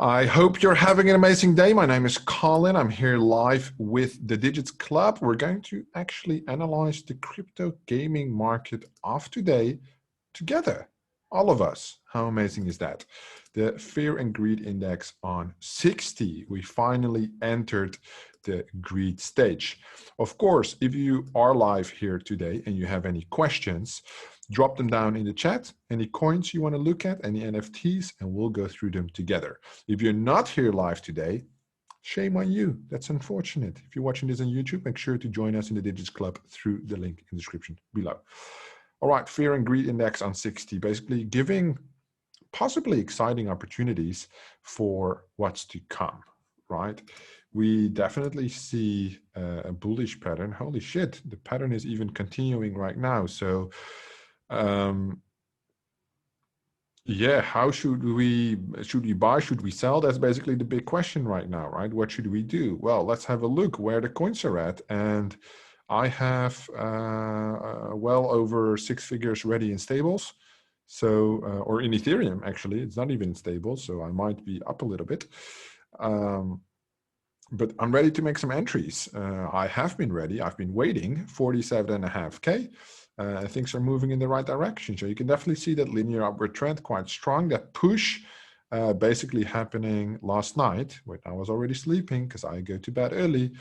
I hope you're having an amazing day. My name is Colin. I'm here live with the Digits Club. We're going to actually analyze the crypto gaming market of today together. All of us. How amazing is that? The Fear and Greed Index on 60. We finally entered the greed stage. Of course, if you are live here today and you have any questions, drop them down in the chat. Any coins you want to look at, any NFTs, and we'll go through them together. If you're not here live today, shame on you. That's unfortunate. If you're watching this on YouTube, make sure to join us in the Digits Club through the link in the description below. All right, Fear and Greed Index on 60, basically giving possibly exciting opportunities for what's to come, right? We definitely see a bullish pattern. Holy shit, the pattern is even continuing right now. So yeah, how should we buy, should we sell? That's basically the big question right now, right? What should we do? Well, let's have a look where the coins are at. And I have well over 6 figures ready in stables. So, or in Ethereum, actually, it's not even stable. So I might be up a little bit. But I'm ready to make some entries. I have been ready. I've been waiting 47.5K. Things are moving in the right direction. So you can definitely see that linear upward trend quite strong. That push basically happening last night when I was already sleeping because I go to bed early.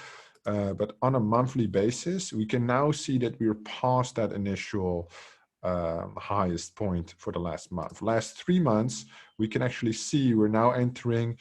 But on a monthly basis, we can now see that we're past that initial highest point for the last month. Last 3 months, we can actually see we're now entering.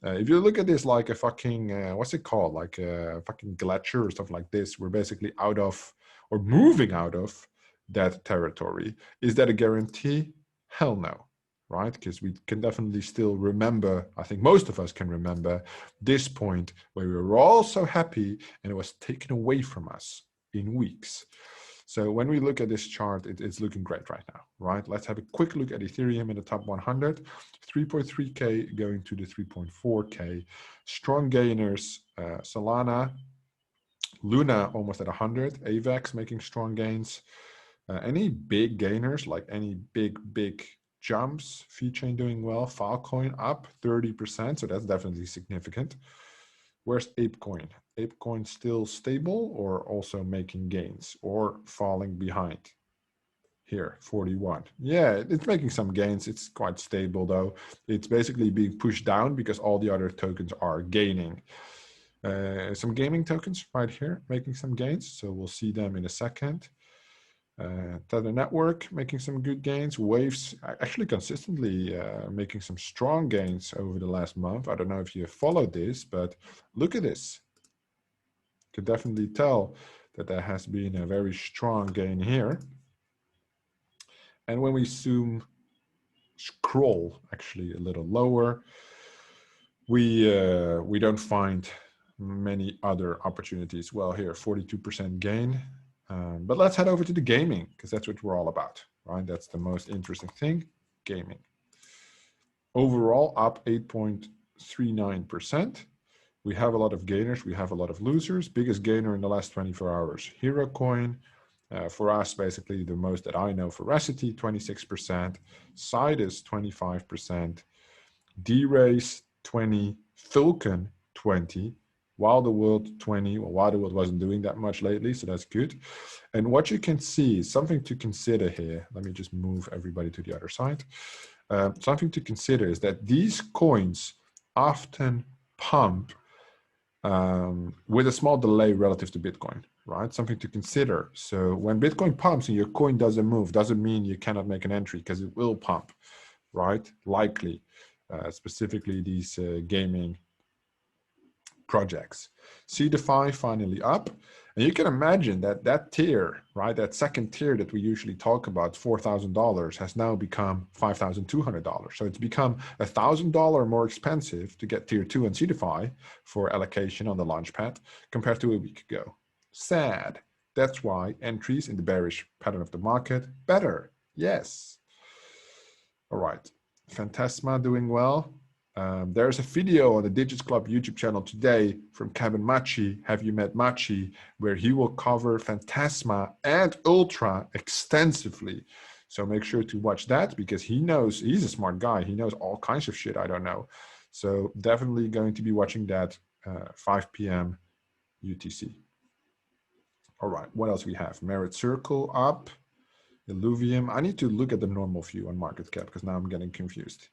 If you look at this like a fucking, what's it called? Like a fucking glacier or stuff like this, we're basically out of, or moving out of that territory. Is that a guarantee? Hell no, right? Because we can definitely still remember, I think most of us can remember this point where we were all so happy and it was taken away from us in weeks. So when we look at this chart, it's looking great right now, right? Let's have a quick look at Ethereum in the top 100, 3.3K going to the 3.4K. Strong gainers, Solana, Luna almost at 100, AVAX making strong gains. Any big gainers, like any big jumps, VeChain doing well, Filecoin up 30%, so that's definitely significant. Where's ApeCoin? ApeCoin still stable or also making gains or falling behind? Here, 41. Yeah, it's making some gains. It's quite stable though. It's basically being pushed down because all the other tokens are gaining. Some gaming tokens right here making some gains. So we'll see them in a second. Tether Network making some good gains. Waves actually consistently making some strong gains over the last month. I don't know if you have followed this, but look at this. You can definitely tell that there has been a very strong gain here. And when we scroll actually a little lower, we don't find many other opportunities. Well, here 42% gain. But let's head over to the gaming because that's what we're all about, right? That's the most interesting thing, gaming. Overall up 8.39%. We have a lot of gainers. We have a lot of losers. Biggest gainer in the last 24 hours, Hero Coin. For us, basically the most that I know, Veracity, 26%. Sidus, 25%. D-Race, 20. Vulcan, 20. Wild the World, 20. Well, Wild the World wasn't doing that much lately, so that's good. And what you can see is something to consider here. Let me just move everybody to the other side. Something to consider is that these coins often pump with a small delay relative to Bitcoin, right? Something to consider. So when Bitcoin pumps and your coin doesn't move, doesn't mean you cannot make an entry because it will pump, right? Likely, specifically these gaming projects. C-DeFi finally up. And you can imagine that that tier, right, that second tier that we usually talk about, $4,000, has now become $5,200. So it's become $1,000 more expensive to get tier 2 and C-DeFi for allocation on the Launchpad compared to a week ago. Sad. That's why entries in the bearish pattern of the market better. Yes. All right. Phantasma doing well. There's a video on the Digits Club YouTube channel today from Kevin Machi, Have You Met Machi, where he will cover Phantasma and Ultra extensively. So make sure to watch that because he knows, he's a smart guy. He knows all kinds of shit I don't know. So definitely going to be watching that 5 p.m. UTC. All right, what else we have? Merit Circle up, Illuvium. I need to look at the normal view on market cap because now I'm getting confused.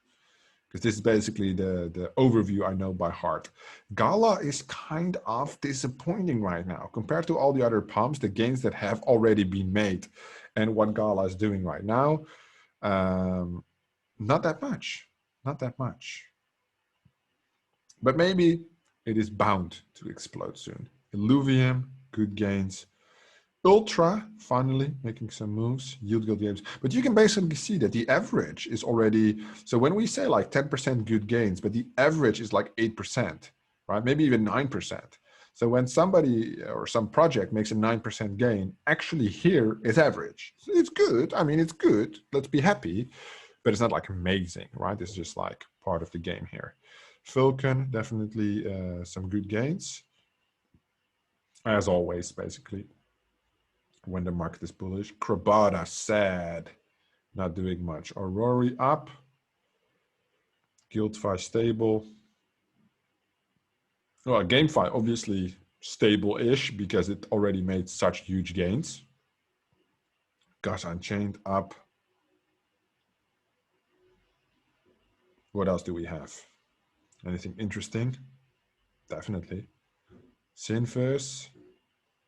Because this is basically the overview I know by heart. Gala is kind of disappointing right now compared to all the other pumps, the gains that have already been made and what Gala is doing right now. Not that much, not that much. But maybe it is bound to explode soon. Illuvium, good gains. Ultra, finally making some moves, yield good gains. But you can basically see that the average is already, so when we say like 10% good gains, but the average is like 8%, right? Maybe even 9%. So when somebody or some project makes a 9% gain, actually here is average. So it's good. I mean, it's good. Let's be happy, but it's not like amazing, right? It's just like part of the game here. Vulcan, definitely some good gains. As always, basically. When the market is bullish. Krabata, sad, not doing much. Aurori up. Guildfy stable. Well, GameFi obviously stable-ish because it already made such huge gains. Gas Unchained up. What else do we have? Anything interesting? Definitely. Sinverse,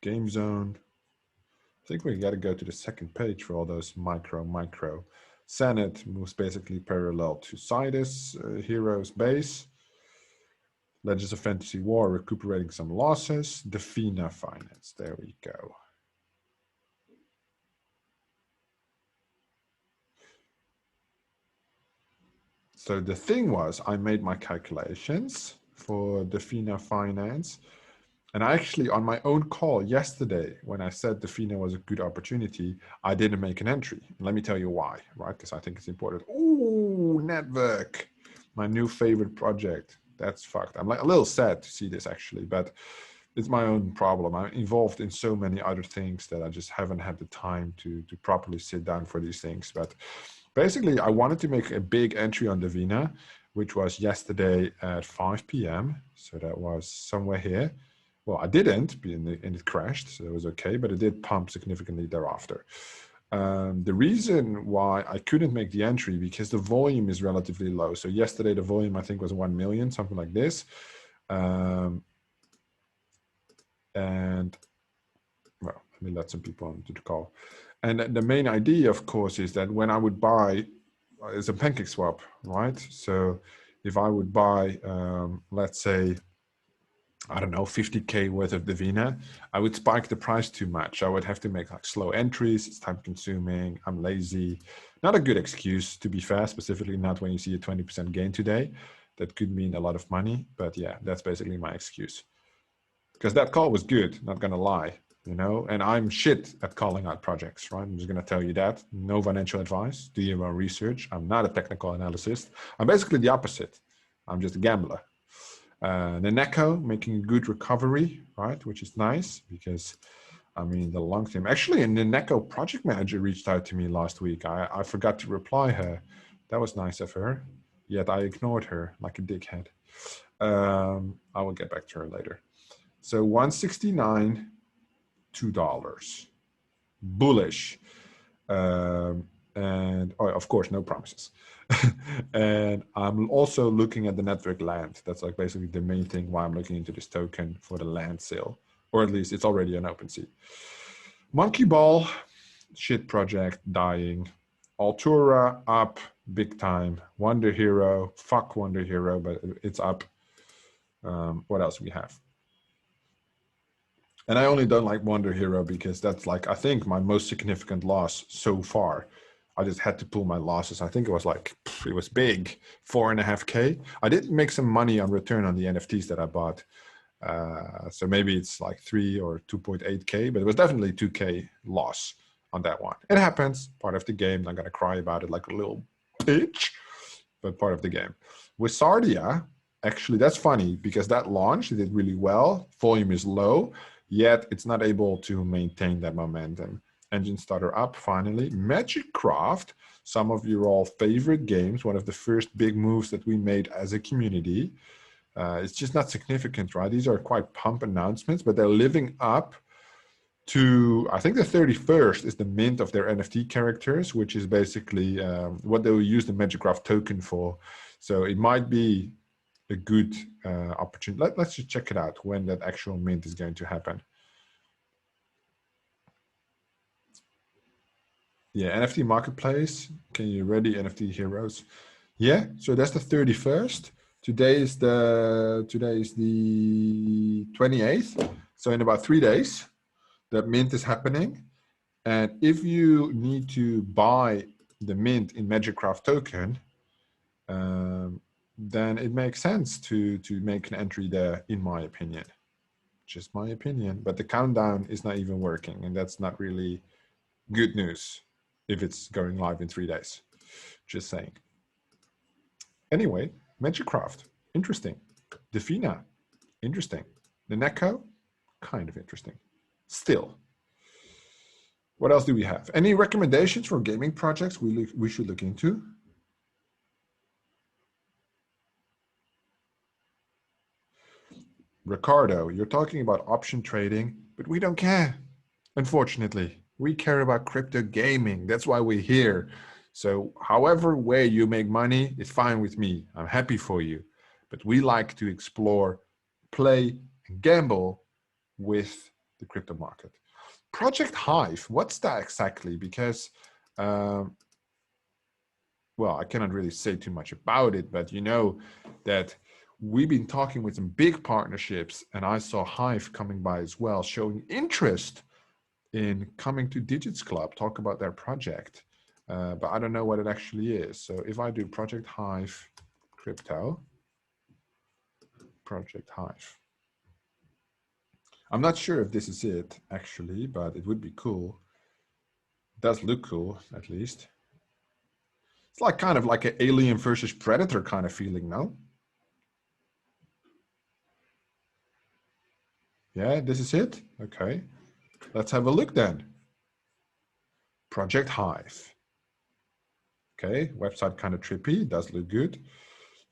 Game Zone. I think we got to go to the second page for all those micro. Senate moves basically parallel to Sidus, Heroes base. Legends of Fantasy War recuperating some losses. Defina Finance, there we go. So the thing was, I made my calculations for Defina Finance. And actually, on my own call yesterday, when I said Defina was a good opportunity, I didn't make an entry. Let me tell you why, right? Because I think it's important. Ooh, Network, my new favorite project. That's fucked. I'm like a little sad to see this actually, but it's my own problem. I'm involved in so many other things that I just haven't had the time to properly sit down for these things. But basically, I wanted to make a big entry on Defina, which was yesterday at 5 p.m. So that was somewhere here. Well, I didn't, and it crashed, so it was okay, but it did pump significantly thereafter. The reason why I couldn't make the entry, because the volume is relatively low. So yesterday, the volume, I think, was 1 million, something like this. And, well, let me let some people onto the call. And the main idea, of course, is that when I would buy, it's a pancake swap, right? So if I would buy, let's say, I don't know, 50K worth of Defina, I would spike the price too much. I would have to make like slow entries. It's time consuming. I'm lazy. Not a good excuse, to be fair, specifically not when you see a 20% gain today. That could mean a lot of money. But yeah, that's basically my excuse. Because that call was good, not going to lie, you know, and I'm shit at calling out projects, right? I'm just going to tell you that. No financial advice. Do your own research. I'm not a technical analyst. I'm basically the opposite. I'm just a gambler. Neneko making a good recovery, right? Which is nice because, I mean, the long term. Actually, a Neneko project manager reached out to me last week. I forgot to reply her. That was nice of her. Yet I ignored her like a dickhead. I will get back to her later. So 169, $2. Bullish. And oh, of course, no promises. And I'm also looking at the network land. That's like basically the main thing why I'm looking into this token for the land sale, or at least it's already an OpenSea. Monkey Ball, shit project, dying. Altura up big time. Wonder Hero, fuck Wonder Hero, but it's up. What else we have? And I only don't like Wonder Hero because that's like, I think my most significant loss so far. I just had to pull my losses. I think it was like, it was big, 4.5K. I did make some money on return on the NFTs that I bought. So maybe it's like 3 or 2.8K, but it was definitely 2K loss on that one. It happens, part of the game. I'm not going to cry about it like a little bitch, but part of the game. With Sardia, actually, that's funny because that launch, it did really well. Volume is low, yet it's not able to maintain that momentum. engine starter up finally. Magicraft, some of your all favorite games, one of the first big moves that we made as a community. It's just not significant, right? These are quite pump announcements, but they're living up to, I think the 31st is the mint of their NFT characters, which is basically what they will use the Magicraft token for. So it might be a good opportunity. Let's just check it out when that actual mint is going to happen. Yeah, NFT marketplace. Can you ready NFT heroes? Yeah, so that's the 31st. Today is the 28th. So in about 3 days, that mint is happening. And if you need to buy the mint in Magicraft token, then it makes sense to make an entry there, in my opinion. Just my opinion. But the countdown is not even working, and that's not really good news if it's going live in 3 days. Just saying. Anyway, Magicraft, interesting. Defina, interesting. The Neko, kind of interesting. Still. What else do we have? Any recommendations for gaming projects we should look into? Ricardo, you're talking about option trading, but we don't care. Unfortunately, we care about crypto gaming. That's why we're here. So however way you make money is fine with me. I'm happy for you. But we like to explore, play, and gamble with the crypto market. Project Hive, what's that exactly? Because, well, I cannot really say too much about it, but you know that we've been talking with some big partnerships, and I saw Hive coming by as well, showing interest in coming to Digits Club, talk about their project. But I don't know what it actually is. So if I do Project Hive crypto, Project Hive. I'm not sure if this is it actually, but it would be cool. It does look cool, at least. It's like kind of like an Alien versus Predator kind of feeling, no? Yeah, this is it? Okay. Let's have a look then. Project Hive. Okay, website kind of trippy, does look good.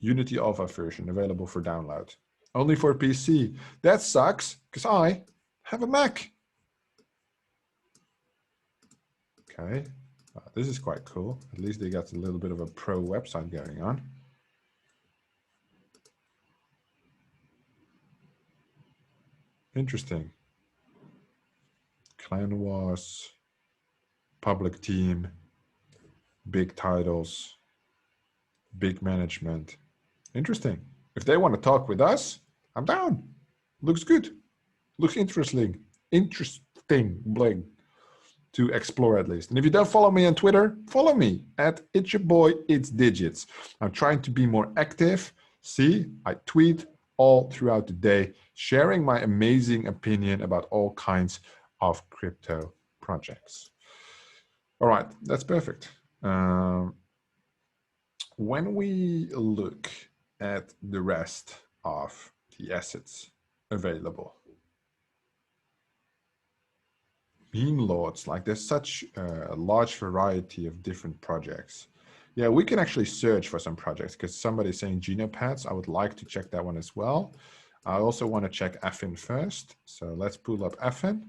Unity Alpha version available for download. Only for PC. That sucks, because I have a Mac. Okay, this is quite cool. At least they got a little bit of a pro website going on. Interesting. Clan Wars, public team, big titles, big management. Interesting. If they want to talk with us, I'm down. Looks good. Looks interesting. Interesting, bling, to explore at least. And if you don't follow me on Twitter, follow me at It's Your Boy, It's Digits. I'm trying to be more active. See, I tweet all throughout the day, sharing my amazing opinion about all kinds of crypto projects. All right, that's perfect. When we look at the rest of the assets available, meme lords, like there's such a large variety of different projects. Yeah, we can actually search for some projects because somebody's saying Genopads. I would like to check that one as well. I also want to check Affin first. So let's pull up Affin.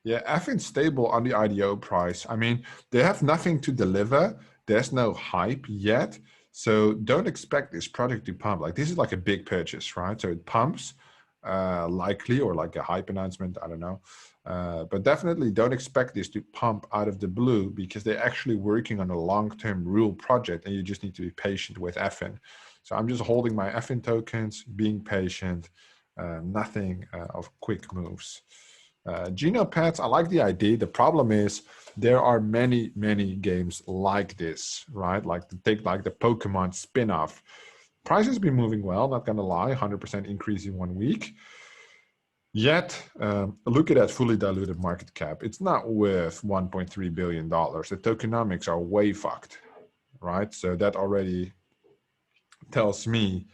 Yeah, Affin's stable on the IDO price. I mean, they have nothing to deliver. There's no hype yet. So don't expect this product to pump. Like this is like a big purchase, right? So it pumps likely, or like a hype announcement, I don't know. But definitely don't expect this to pump out of the blue because they're actually working on a long-term real project and you just need to be patient with Affin. So I'm just holding my Affin tokens, being patient, nothing of quick moves. Genopads, I like the idea. The problem is there are many, many games like this, right? Like take like the Pokemon spin-off. Price has been moving well, not gonna lie, 100% increase in 1 week. Yet, look at that fully diluted market cap. It's not worth $1.3 billion. The tokenomics are way fucked, right? So that already tells me,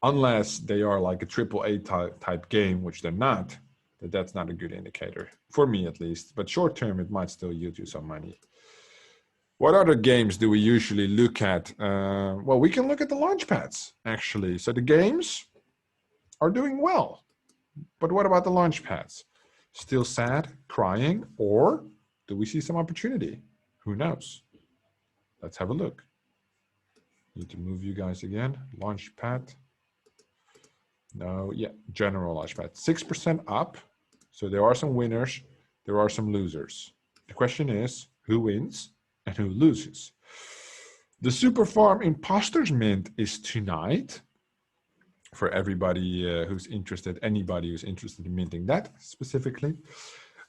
unless they are like a AAA type game, which they're not, that's not a good indicator for me at least, but short term, it might still yield you some money. What other games do we usually look at? Well, we can look at the launchpads actually. So the games are doing well, but what about the launchpads? Still sad, crying, or do we see some opportunity? Who knows? Let's have a look. Need to move you guys again. Launchpad. No, yeah, general launchpad. 6% up. So there are some winners, there are some losers. The question is, who wins and who loses? The Super Farm Imposters Mint is tonight. For everybody who's interested, anybody who's interested in minting that specifically.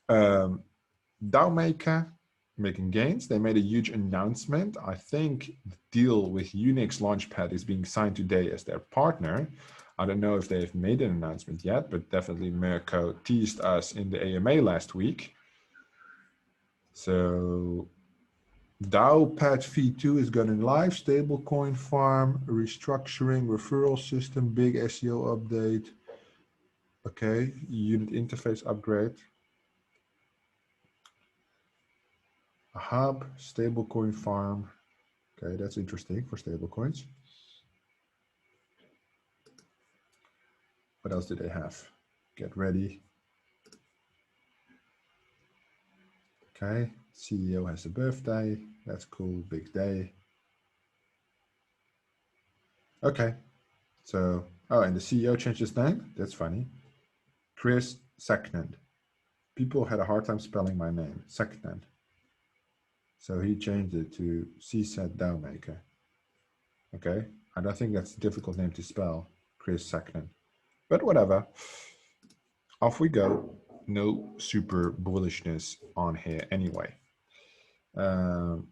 DAOmaker making gains. They made a huge announcement. I think the deal with Unix Launchpad is being signed today as their partner. I don't know if they've made an announcement yet, but definitely Mirko teased us in the AMA last week. So DAOpad V2 is going live, stablecoin farm, restructuring, referral system, big SEO update. Okay, unit interface upgrade. A hub, stablecoin farm. Okay, that's interesting for stablecoins. What else do they have? Get ready. Okay, CEO has a birthday. That's cool, big day. Okay, so, oh, and the CEO changed his name? That's funny. Chris Saknan. People had a hard time spelling my name, Saknan. So he changed it to CSAT DAOmaker. Okay, I don't think that's a difficult name to spell, Chris Saknan. But whatever, off we go. No super bullishness on here anyway. 15%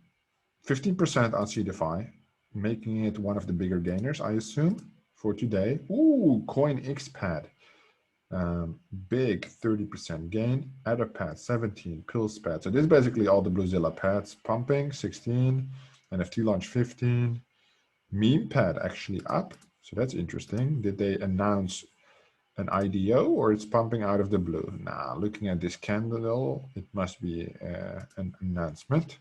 on CDFI, making it one of the bigger gainers, I assume, for today. Ooh, CoinXPad. Big 30% gain. Etherpad 17, PillsPad. So this is basically all the Bluezilla pads pumping 16, NFT launch 15. MemePad actually up. So that's interesting. Did they announce an IDO or it's pumping out of the blue? Nah, looking at this candle, it must be an announcement.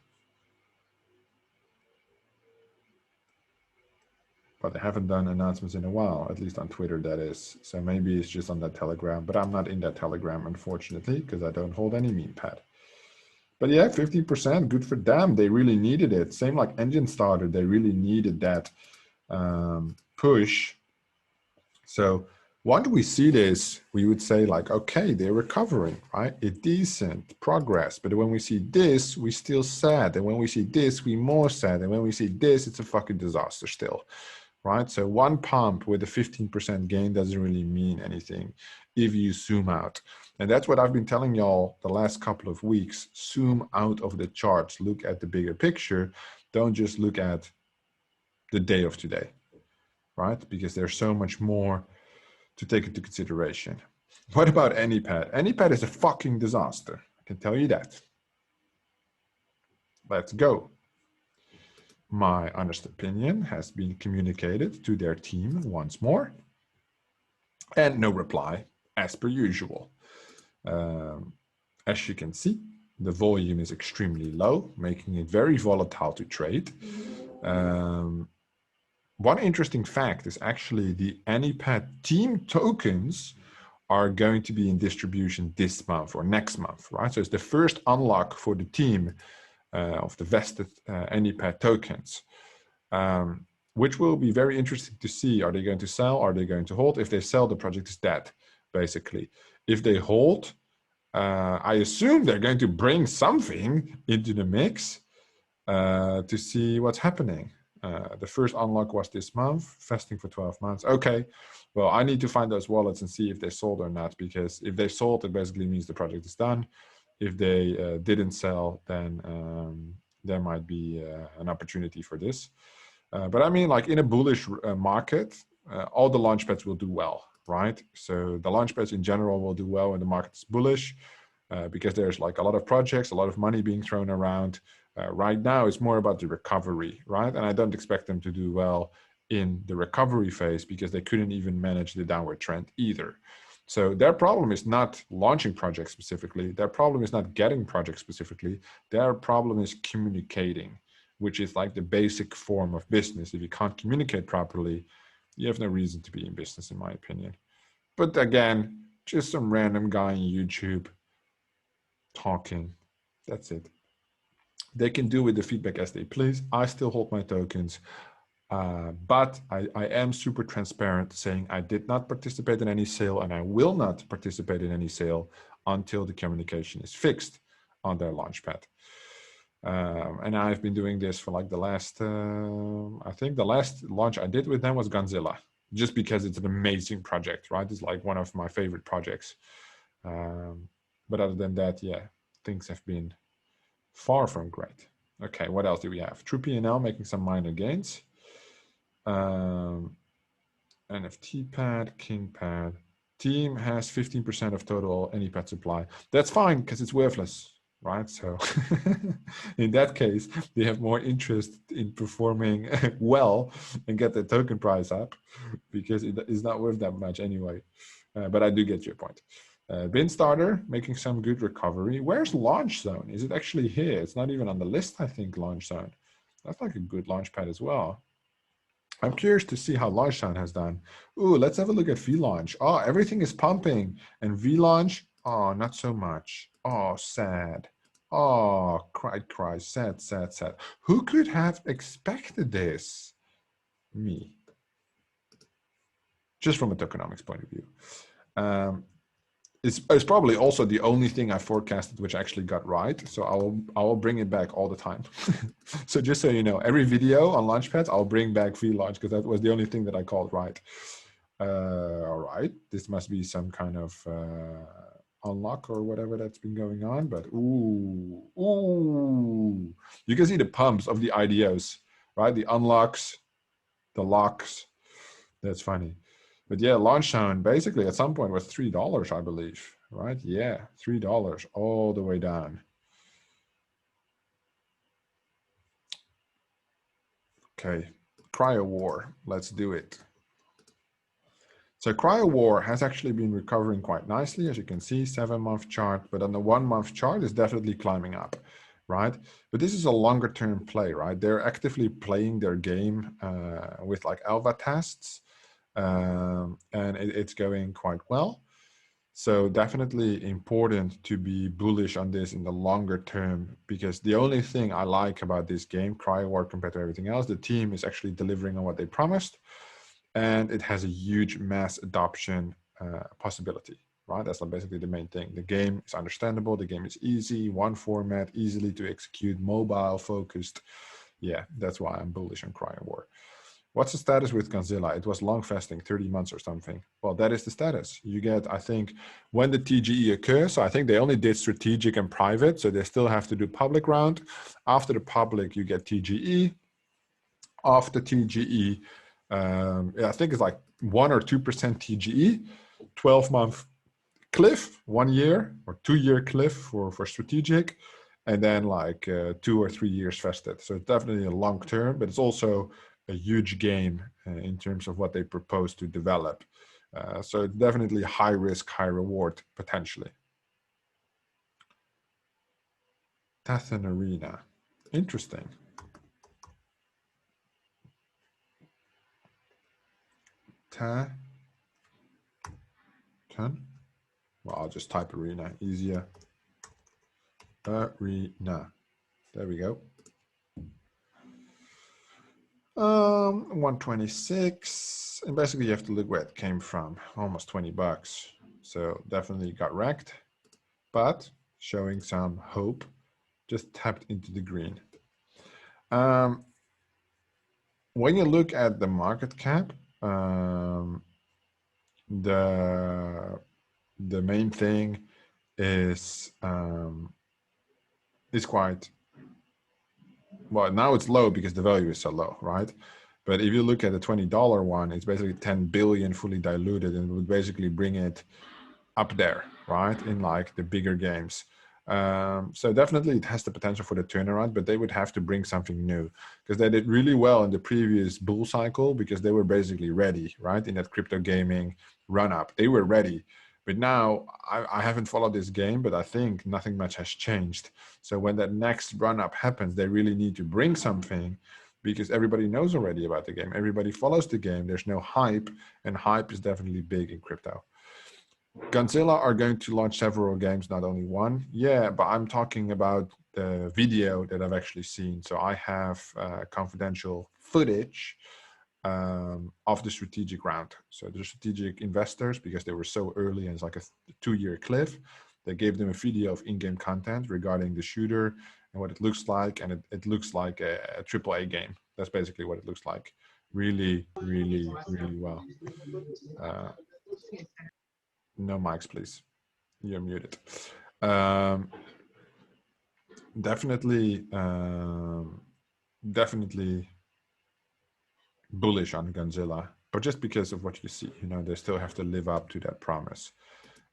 But they haven't done announcements in a while, at least on Twitter, that is. So maybe it's just on that Telegram, but I'm not in that Telegram, unfortunately, because I don't hold any meme pad. But yeah, 15%, good for them. They really needed it. Same like Engine Starter, they really needed that push. So once we see this, we would say like, okay, they're recovering, right? A decent progress. But when we see this, we still sad. And when we see this, we more sad. And when we see this, it's a fucking disaster still. Right? So one pump with a 15% gain doesn't really mean anything if you zoom out. And that's what I've been telling y'all the last couple of weeks. Zoom out of the charts. Look at the bigger picture. Don't just look at the day of today, right? Because there's so much more to take into consideration. What about AnyPad? AnyPad is a fucking disaster. I can tell you that. Let's go. My honest opinion has been communicated to their team once more, and no reply, as per usual. As you can see, the volume is extremely low, making it very volatile to trade. One interesting fact is actually the AnyPad team tokens are going to be in distribution this month or next month, right? So it's the first unlock for the team of the vested AnyPad tokens, which will be very interesting to see. Are they going to sell? Are they going to hold? If they sell, the project is dead, basically. If they hold, I assume they're going to bring something into the mix to see what's happening. The first unlock was this month, vesting for 12 months. Okay, well, I need to find those wallets and see if they sold or not, because if they sold, it basically means the project is done. If they didn't sell, then there might be an opportunity for this. But I mean, like in a bullish market, all the launchpads will do well, right? So the launchpads in general will do well when the market is bullish, because there's like a lot of projects, a lot of money being thrown around. Right now, it's more about the recovery, right? And I don't expect them to do well in the recovery phase because they couldn't even manage the downward trend either. So their problem is not launching projects specifically. Their problem is not getting projects specifically. Their problem is communicating, which is like the basic form of business. If you can't communicate properly, you have no reason to be in business, in my opinion. But again, just some random guy on YouTube talking. That's it. They can do with the feedback as they please. I still hold my tokens. But I am super transparent, saying I did not participate in any sale and I will not participate in any sale until the communication is fixed on their Launchpad. And I've been doing this for like the last, I think the last launch I did with them was Godzilla, just because it's an amazing project, right? It's like one of my favorite projects. But other than that, yeah, things have been far from great. Okay, what else do we have? True P&L making some minor gains. NFT pad, king pad. Team has 15% of total any pad supply. That's fine because it's worthless, right? So in that case, they have more interest in performing well and get the token price up because it is not worth that much anyway. But I do get your point. Bin starter making some good recovery. Where's launch zone? Is it actually here? It's not even on the list, I think, launch zone. That's like a good launch pad as well. I'm curious to see how launch zone has done. Ooh, let's have a look at V-launch. Oh, everything is pumping. And V-launch, oh, not so much. Oh, sad. Oh, cry, sad, sad, sad. Who could have expected this? Me. Just from a tokenomics point of view. It's probably also the only thing I forecasted which actually got right. So I will bring it back all the time. So just so you know, every video on Launchpads, I'll bring back V-launch because that was the only thing that I called right. All right, this must be some kind of unlock or whatever that's been going on. But ooh, you can see the pumps of the IDOs, right? The unlocks, the locks. That's funny. But yeah, launch zone basically at some point was $3, I believe, right? Yeah, $3 all the way down. Okay, Cryo War, let's do it. So Cryo War has actually been recovering quite nicely, as you can see, 7-month chart, but on the 1-month chart is definitely climbing up, right? But this is a longer term play, right? They're actively playing their game with like alpha tests. And it's going quite well. So definitely important to be bullish on this in the longer term, because the only thing I like about this game, Cryo War, compared to everything else, the team is actually delivering on what they promised, and it has a huge mass adoption possibility, right? That's basically the main thing. The game is understandable, the game is easy, one format, easily to execute, mobile focused. Yeah, that's why I'm bullish on Cryo War. What's the status with Godzilla? It was long fasting, 30 months or something. Well, that is the status. You get, I think, when the TGE occurs, so I think they only did strategic and private, so they still have to do public round. After the public, you get TGE. After TGE, I think it's like 1 or 2% TGE, 12-month cliff, 1 year or 2-year cliff for strategic, and then like 2 or 3 years vested. So it's definitely a long term, but it's also a huge game in terms of what they propose to develop. So definitely high risk, high reward potentially. Tathan Arena, interesting. Tathan. Well, I'll just type arena, easier. Arena. There we go. 126, and basically you have to look where it came from, almost $20. So definitely got wrecked, but showing some hope, just tapped into the green. When you look at the market cap, the main thing is quite, well, now it's low because the value is so low, right? But if you look at the $20 one, it's basically 10 billion fully diluted, and it would basically bring it up there, right? In like the bigger games. So definitely it has the potential for the turnaround, but they would have to bring something new, because they did really well in the previous bull cycle because they were basically ready, right? In that crypto gaming run up, they were ready. But now I haven't followed this game, but I think nothing much has changed. So when that next run up happens, they really need to bring something because everybody knows already about the game. Everybody follows the game. There's no hype, and hype is definitely big in crypto. Godzilla are going to launch several games, not only one. Yeah, but I'm talking about the video that I've actually seen. So I have confidential footage of the strategic round. So the strategic investors, because they were so early and it's like a 2-year cliff, they gave them a video of in-game content regarding the shooter and what it looks like. And it looks like a AAA game. That's basically what it looks like. Really, really, really well. No mics, please. You're muted. Definitely, definitely bullish on Godzilla, but just because of what you see, they still have to live up to that promise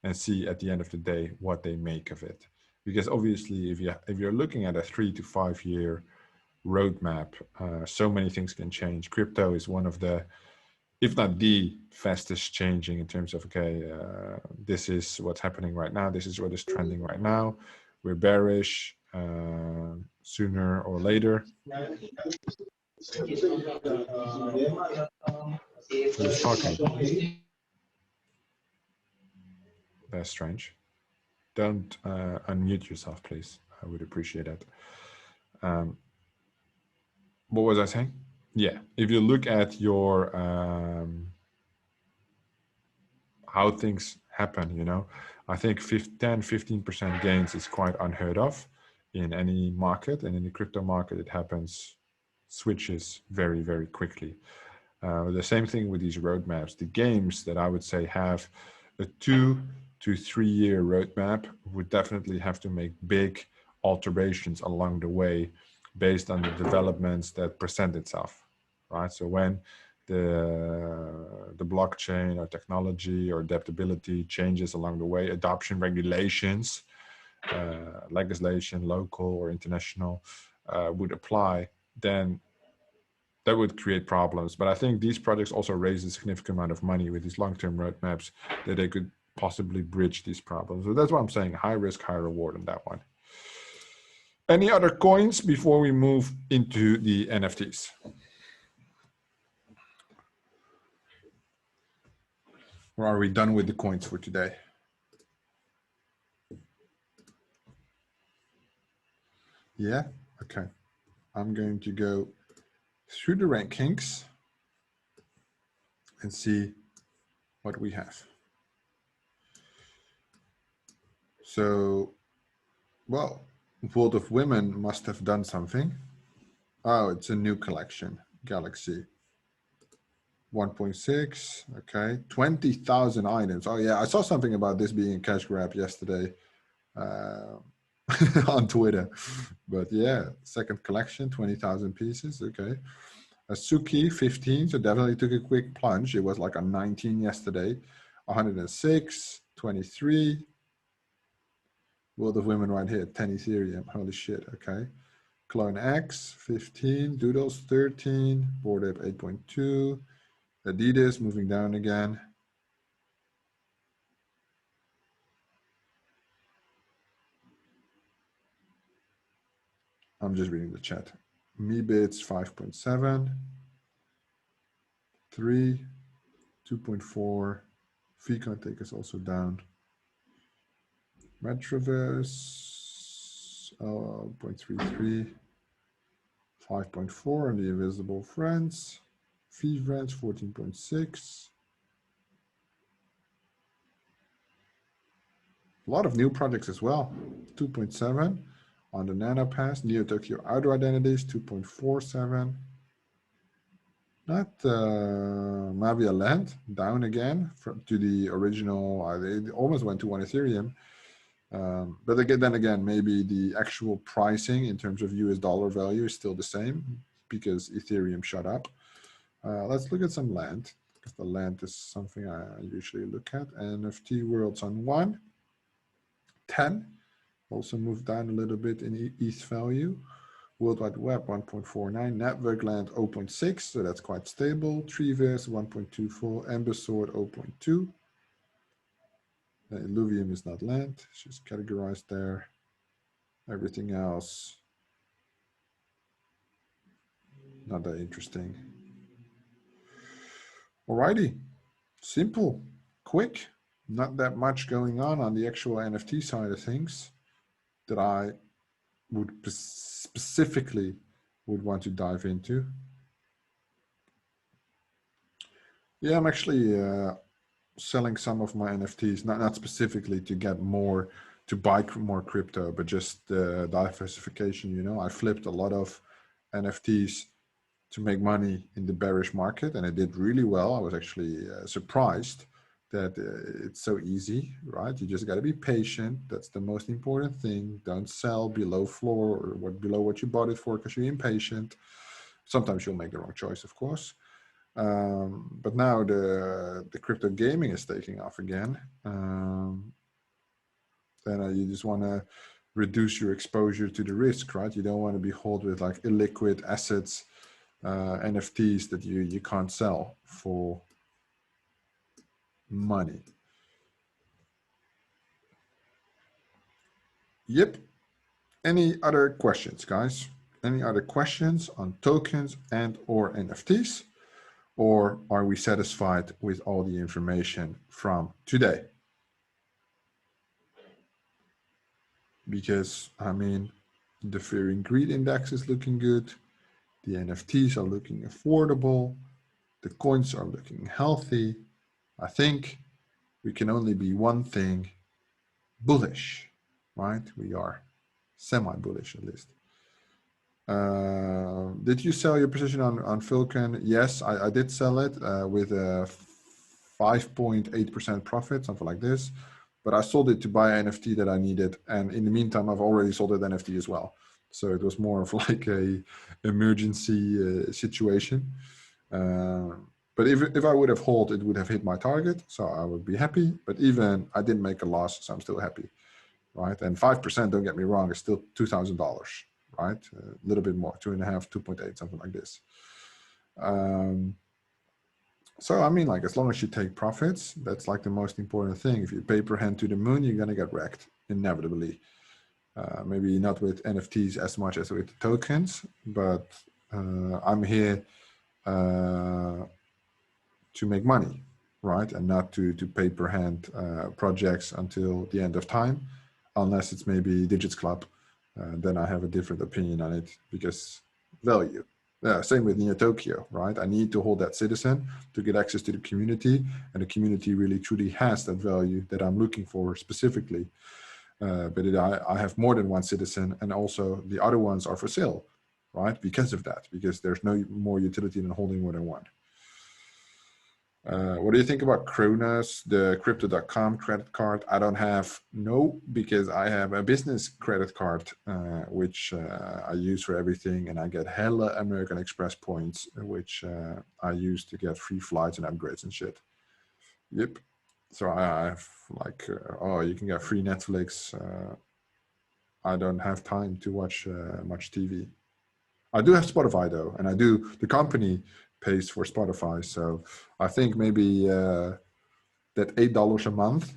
and see at the end of the day what they make of it. Because obviously, if you're looking at a 3 to 5 year roadmap, so many things can change. Crypto is one of the, if not the fastest changing in terms of, okay, this is what's happening right now. This is what is trending right now. We're bearish sooner or later. Who's talking? That's strange. Don't unmute yourself, please. I would appreciate it. What was I saying? Yeah, if you look at your how things happen, I think 10-15% gains is quite unheard of in any market, and in the crypto market, it happens, switches very, very quickly. The same thing with these roadmaps. The games that I would say have a 2 to 3 year roadmap would definitely have to make big alterations along the way based on the developments that present itself, right? So when the blockchain or technology or adaptability changes along the way, adoption regulations, legislation, local or international, would apply, then that would create problems. But I think these projects also raise a significant amount of money with these long-term roadmaps that they could possibly bridge these problems. So that's why I'm saying high risk, high reward on that one. Any other coins before we move into the NFTs? Or are we done with the coins for today? Yeah, okay. I'm going to go through the rankings and see what we have. So, well, World of Women must have done something. Oh, it's a new collection, Galaxy. 1.6, okay, 20,000 items. Oh yeah, I saw something about this being a cash grab yesterday on Twitter. But yeah, second collection, 20,000 pieces, okay. A Suki, 15, so definitely took a quick plunge. It was like a 19 yesterday. 106, 23. World of Women right here, 10 Ethereum, holy shit, okay. Clone X, 15, Doodles, 13, Bored Ape, 8.2. Adidas moving down again. I'm just reading the chat. Meebits 5.7, 3, 2.4. Ficon take us also down. Metaverse 0.33, 5.4 on the Invisible Friends. Fee Friends 14.6. A lot of new projects as well. 2.7 on the NanoPass. Neo Tokyo Outer Identities 2.47. Not Mavia Land, down again to the original. They almost went to 1 Ethereum. But again, maybe the actual pricing in terms of US dollar value is still the same because Ethereum shot up. Let's look at some land, because the land is something I usually look at. NFT Worlds on 1. 10 also moved down a little bit in ETH value. World Wide Web 1.49, Network Land 0.6, so that's quite stable. Treeverse 1.24, Ember Sword 0.2. Illuvium is not land, it's just categorized there. Everything else, not that interesting. Alrighty, simple, quick, not that much going on the actual NFT side of things that I would specifically would want to dive into. Yeah, I'm actually selling some of my NFTs, not specifically to get more, to buy more crypto, but just diversification. You know, I flipped a lot of NFTs to make money in the bearish market, and it did really well. I was actually surprised that it's so easy, right? You just got to be patient. That's the most important thing. Don't sell below floor or below what you bought it for because you're impatient. Sometimes you'll make the wrong choice, of course. But now the crypto gaming is taking off again. Then you just want to reduce your exposure to the risk, right? You don't want to be held with like illiquid assets, NFTs that you can't sell for money. Yep. Any other questions, guys? Any other questions on tokens and or NFTs? Or are we satisfied with all the information from today? Because, I mean, the Fear and Greed Index is looking good. The NFTs are looking affordable. The coins are looking healthy. I think we can only be one thing, bullish, right? We are semi-bullish at least. Did you sell your position on Vulcan? Yes, I did sell it with a 5.8% profit, something like this. But I sold it to buy an NFT that I needed. And in the meantime, I've already sold that NFT as well. So it was more of like a emergency situation. But if I would have held, it would have hit my target. So I would be happy. But even I didn't make a loss, so I'm still happy, right? And 5%, don't get me wrong, is still $2,000, right? A little bit more, 2.5, 2.8, something like this. So, I mean, like, as long as you take profits, that's like the most important thing. If you paper hand to the moon, you're going to get wrecked, inevitably. Maybe not with NFTs as much as with tokens, but I'm here to make money, right? And not to paper hand projects until the end of time, unless it's maybe Digits Club. Then I have a different opinion on it because value. Yeah, same with Neo Tokyo, right? I need to hold that citizen to get access to the community, and the community really truly has that value that I'm looking for specifically. But I have more than one citizen, and also the other ones are for sale, right? Because of that, because there's no more utility than holding more than one. What do you think about Kronos, the Crypto.com credit card? I don't have, no, because I have a business credit card, which I use for everything, and I get hella American Express points, which I use to get free flights and upgrades and shit. Yep. So I have like, oh, you can get free Netflix. I don't have time to watch much TV. I do have Spotify though, and the company pays for Spotify. So I think maybe that $8 a month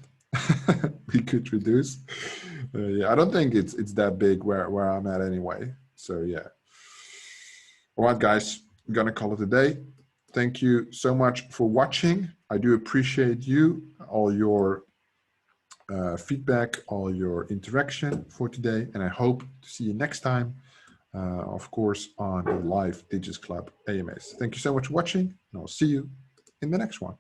we could reduce. Yeah, I don't think it's that big where I'm at anyway. So yeah. All right, guys, I'm gonna call it a day. Thank you so much for watching. I do appreciate you, all your feedback, all your interaction for today, and I hope to see you next time. Of course, on the live Digits Club AMAs. Thank you so much for watching, and I'll see you in the next one.